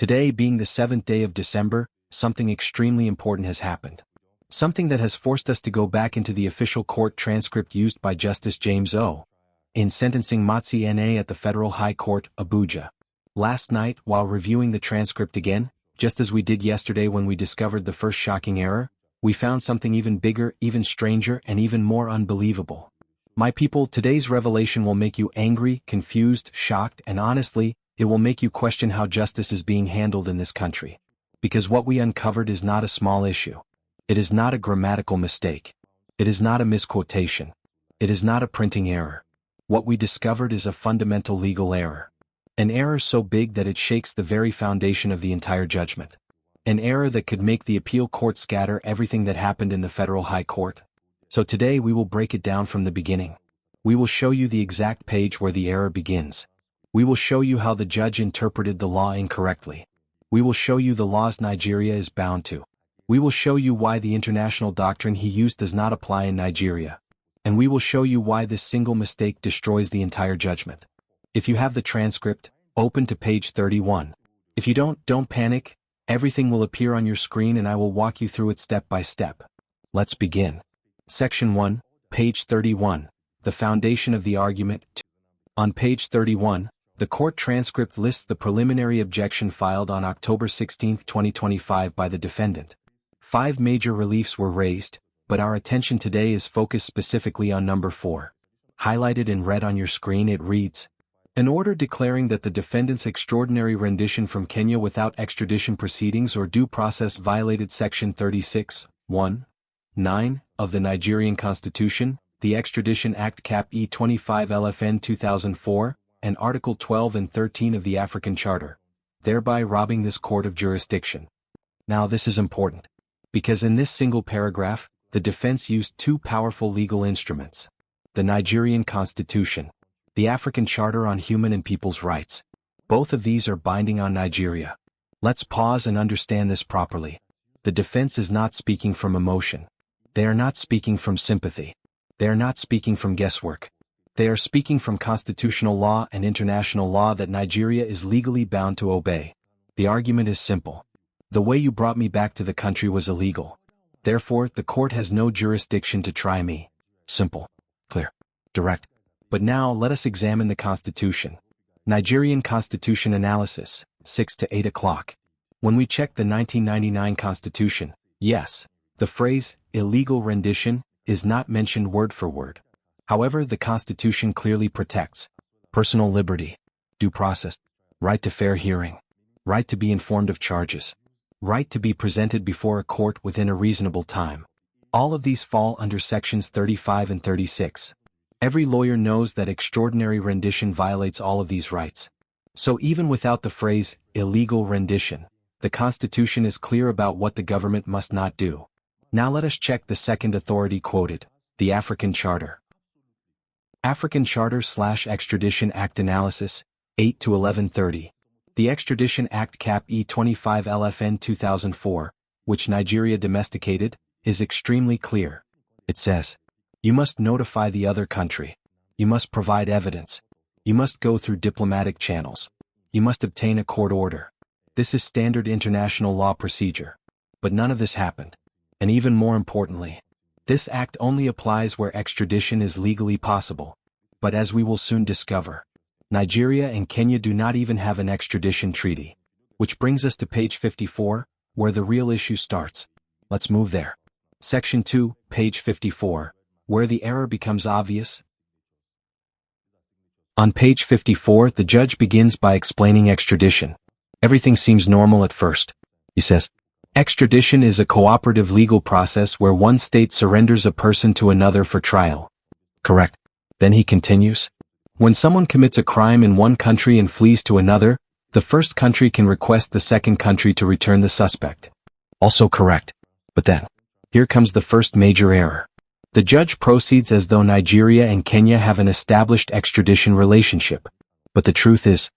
Today, being the 7th day of December, something extremely important has happened. Something that has forced us to go back into the official court transcript used by Justice James O. in sentencing Mazi N.A. at the Federal High Court, Abuja. Last night, while reviewing the transcript again, just as we did yesterday when we discovered the first shocking error, we found something even bigger, even stranger, and even more unbelievable. My people, today's revelation will make you angry, confused, shocked, and honestly, it will make you question how justice is being handled in this country. Because what we uncovered is not a small issue. It is not a grammatical mistake. It is not a misquotation. It is not a printing error. What we discovered is a fundamental legal error. An error so big that it shakes the very foundation of the entire judgment. An error that could make the appeal court scatter everything that happened in the Federal High Court. So today we will break it down from the beginning. We will show you the exact page where the error begins. We will show you how the judge interpreted the law incorrectly. We will show you the laws Nigeria is bound to. We will show you why the international doctrine he used does not apply in Nigeria. And we will show you why this single mistake destroys the entire judgment. If you have the transcript, open to page 31. If you don't panic. Everything will appear on your screen and I will walk you through it step by step. Let's begin. Section 1, page 31. The foundation of the argument. On page 31, the court transcript lists the preliminary objection filed on October 16, 2025 by the defendant. 5 major reliefs were raised, but our attention today is focused specifically on number 4. Highlighted in red on your screen it reads, an order declaring that the defendant's extraordinary rendition from Kenya without extradition proceedings or due process violated Section 36(1)(9) of the Nigerian Constitution, the Extradition Act Cap E 25 LFN 2004, and Article 12 and 13 of the African Charter, thereby robbing this court of jurisdiction. Now this is important, because in this single paragraph, the defense used 2 powerful legal instruments. The Nigerian Constitution, the African Charter on Human and People's Rights. Both of these are binding on Nigeria. Let's pause and understand this properly. The defense is not speaking from emotion. They are not speaking from sympathy. They are not speaking from guesswork. They are speaking from constitutional law and international law that Nigeria is legally bound to obey. The argument is simple. The way you brought me back to the country was illegal. Therefore, the court has no jurisdiction to try me. Simple, clear, direct. But now let us examine the Constitution. Nigerian Constitution Analysis, 6 to 8 o'clock. When we check the 1999 Constitution, yes, the phrase, illegal rendition, is not mentioned word for word. However, the Constitution clearly protects personal liberty, due process, right to fair hearing, right to be informed of charges, right to be presented before a court within a reasonable time. All of these fall under Sections 35 and 36. Every lawyer knows that extraordinary rendition violates all of these rights. So even without the phrase, illegal rendition, the Constitution is clear about what the government must not do. Now let us check the second authority quoted, the African Charter. African Charter/Extradition Act Analysis, 8 to 11:30. The Extradition Act Cap E 25 LFN 2004, which Nigeria domesticated, is extremely clear. It says, you must notify the other country. You must provide evidence. You must go through diplomatic channels. You must obtain a court order. This is standard international law procedure. But none of this happened. And even more importantly, this act only applies where extradition is legally possible. But as we will soon discover, Nigeria and Kenya do not even have an extradition treaty. Which brings us to page 54, where the real issue starts. Let's move there. Section 2, page 54. Where the error becomes obvious. On page 54, the judge begins by explaining extradition. Everything seems normal at first. He says, extradition is a cooperative legal process where one state surrenders a person to another for trial. Correct. Then he continues, when someone commits a crime in one country and flees to another, the first country can request the second country to return the suspect. Also correct. But then, here comes the first major error. The judge proceeds as though Nigeria and Kenya have an established extradition relationship. But the truth is,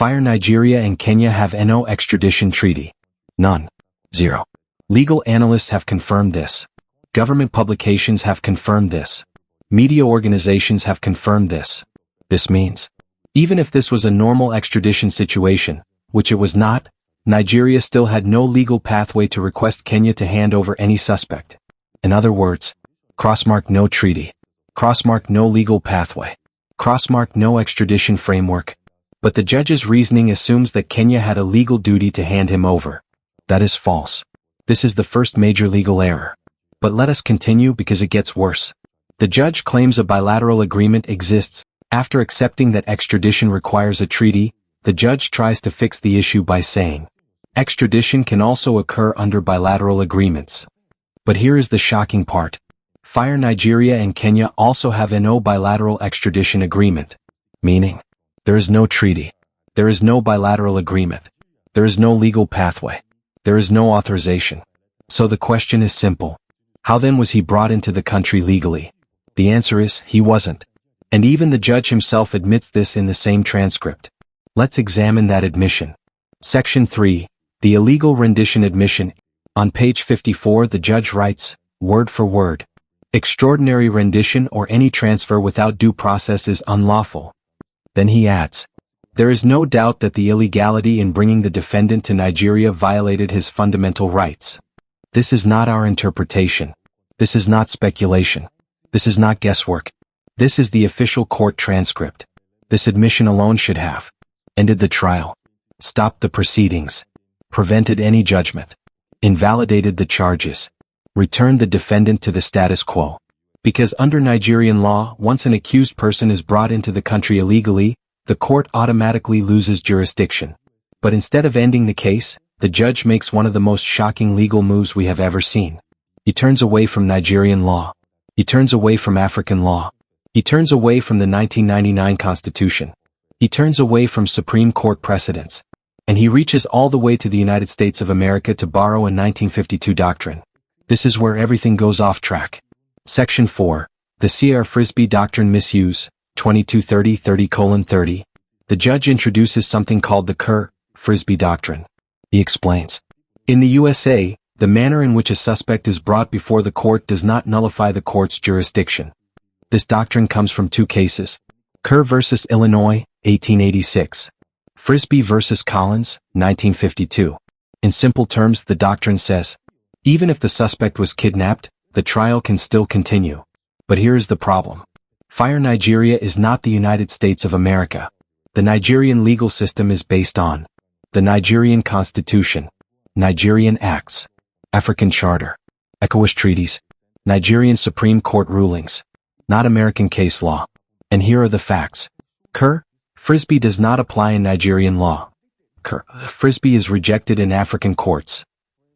Nigeria and Kenya have no extradition treaty. None. Zero. Legal analysts have confirmed this. Government publications have confirmed this. Media organizations have confirmed this. This means, even if this was a normal extradition situation, which it was not, Nigeria still had no legal pathway to request Kenya to hand over any suspect. In other words, crossmark no treaty. Crossmark no legal pathway. Crossmark no extradition framework. But the judge's reasoning assumes that Kenya had a legal duty to hand him over. That is false. This is the first major legal error. But let us continue because it gets worse. The judge claims a bilateral agreement exists. After accepting that extradition requires a treaty, the judge tries to fix the issue by saying, extradition can also occur under bilateral agreements. But here is the shocking part. Fire Nigeria and Kenya also have no bilateral extradition agreement. Meaning, there is no treaty. There is no bilateral agreement. There is no legal pathway. There is no authorization. So the question is simple. How then was he brought into the country legally? The answer is, he wasn't. And even the judge himself admits this in the same transcript. Let's examine that admission. Section 3. The illegal rendition admission. On page 54 the judge writes, word for word, extraordinary rendition or any transfer without due process is unlawful. Then he adds, there is no doubt that the illegality in bringing the defendant to Nigeria violated his fundamental rights. This is not our interpretation. This is not speculation. This is not guesswork. This is the official court transcript. This admission alone should have ended the trial, stopped the proceedings, prevented any judgment, invalidated the charges, returned the defendant to the status quo. Because under Nigerian law, once an accused person is brought into the country illegally, the court automatically loses jurisdiction. But instead of ending the case, the judge makes one of the most shocking legal moves we have ever seen. He turns away from Nigerian law. He turns away from African law. He turns away from the 1999 Constitution. He turns away from Supreme Court precedents. And he reaches all the way to the United States of America to borrow a 1952 doctrine. This is where everything goes off track. Section 4. The C.R. Frisbee Doctrine Misuse, 2230-30:30. The judge introduces something called the Kerr-Frisbee Doctrine. He explains. In the USA, the manner in which a suspect is brought before the court does not nullify the court's jurisdiction. This doctrine comes from two cases. Kerr versus Illinois, 1886. Frisbee versus Collins, 1952. In simple terms, the doctrine says, even if the suspect was kidnapped, the trial can still continue. But here is the problem. Fire Nigeria is not the United States of America. The Nigerian legal system is based on the Nigerian Constitution, Nigerian Acts, African Charter, ECOWAS treaties, Nigerian Supreme Court rulings, not American case law. And here are the facts. Kerr-Frisbee does not apply in Nigerian law. Kerr-Frisbee is rejected in African courts.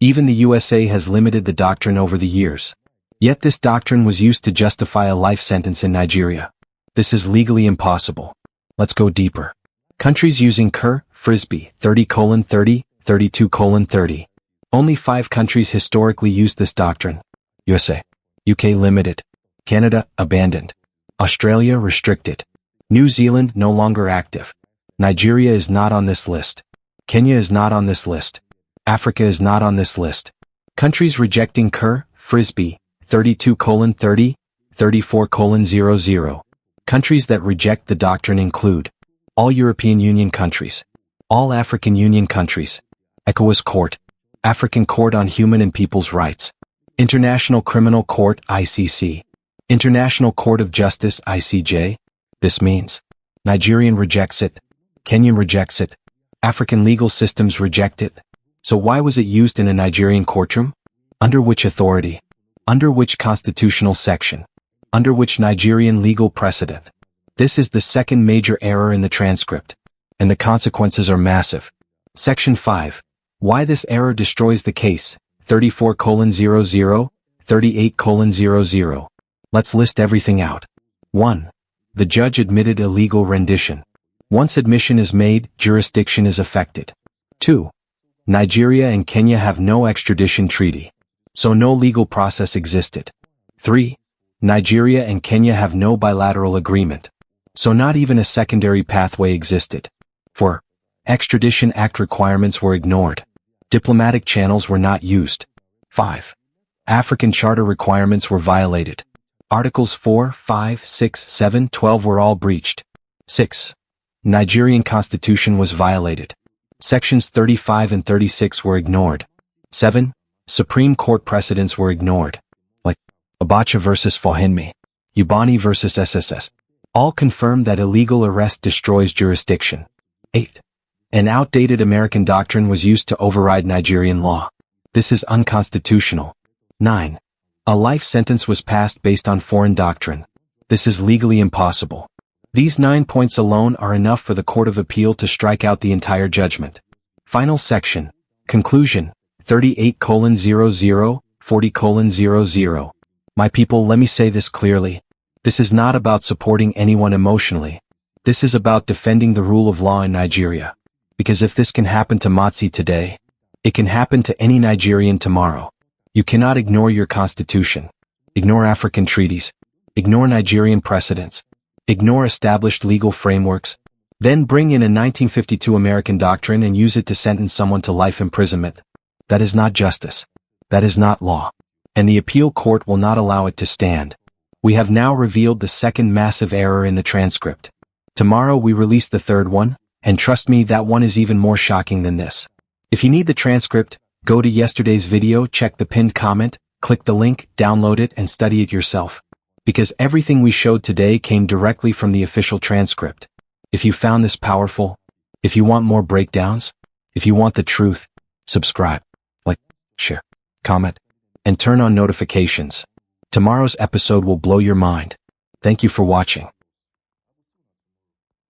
Even the USA has limited the doctrine over the years. Yet this doctrine was used to justify a life sentence in Nigeria. This is legally impossible. Let's go deeper. Countries using Kerr-Frisbee, 30:30, 32:30. Only 5 countries historically used this doctrine. USA. UK limited. Canada, abandoned. Australia, restricted. New Zealand, no longer active. Nigeria is not on this list. Kenya is not on this list. Africa is not on this list. Countries rejecting Kerr-Frisbee, 32:30, 34:00. Countries that reject the doctrine include all European Union countries, all African Union countries, ECOWAS Court, African Court on Human and People's Rights, International Criminal Court ICC, International Court of Justice ICJ. This means Nigerian rejects it, Kenyan rejects it, African legal systems reject it. So why was it used in a Nigerian courtroom? Under which authority? Under which constitutional section? Under which Nigerian legal precedent? This is the second major error in the transcript. And the consequences are massive. Section 5. Why this error destroys the case, 34:00, 38:00. Let's list everything out. 1. The judge admitted illegal rendition. Once admission is made, jurisdiction is affected. 2. Nigeria and Kenya have no extradition treaty. So no legal process existed. 3. Nigeria and Kenya have no bilateral agreement. So not even a secondary pathway existed. 4. Extradition Act requirements were ignored. Diplomatic channels were not used. 5. African Charter requirements were violated. Articles 4, 5, 6, 7, 12 were all breached. 6. Nigerian Constitution was violated. Sections 35 and 36 were ignored. 7. Supreme Court precedents were ignored. Like Abacha versus Fahimi, Ubani versus SSS. All confirm that illegal arrest destroys jurisdiction. 8. An outdated American doctrine was used to override Nigerian law. This is unconstitutional. 9. A life sentence was passed based on foreign doctrine. This is legally impossible. These 9 points alone are enough for the Court of Appeal to strike out the entire judgment. Final section. Conclusion. 38:00, 40:00. My people, let me say this clearly. This is not about supporting anyone emotionally. This is about defending the rule of law in Nigeria. Because if this can happen to Mazi today, it can happen to any Nigerian tomorrow. You cannot ignore your constitution. Ignore African treaties. Ignore Nigerian precedents. Ignore established legal frameworks. Then bring in a 1952 American doctrine and use it to sentence someone to life imprisonment. That is not justice. That is not law. And the appeal court will not allow it to stand. We have now revealed the second massive error in the transcript. Tomorrow we release the third one, and trust me, that one is even more shocking than this. If you need the transcript, go to yesterday's video, check the pinned comment, click the link, download it, and study it yourself. Because everything we showed today came directly from the official transcript. If you found this powerful, if you want more breakdowns, if you want the truth, subscribe, like, share, comment, and turn on notifications. Tomorrow's episode will blow your mind. Thank you for watching.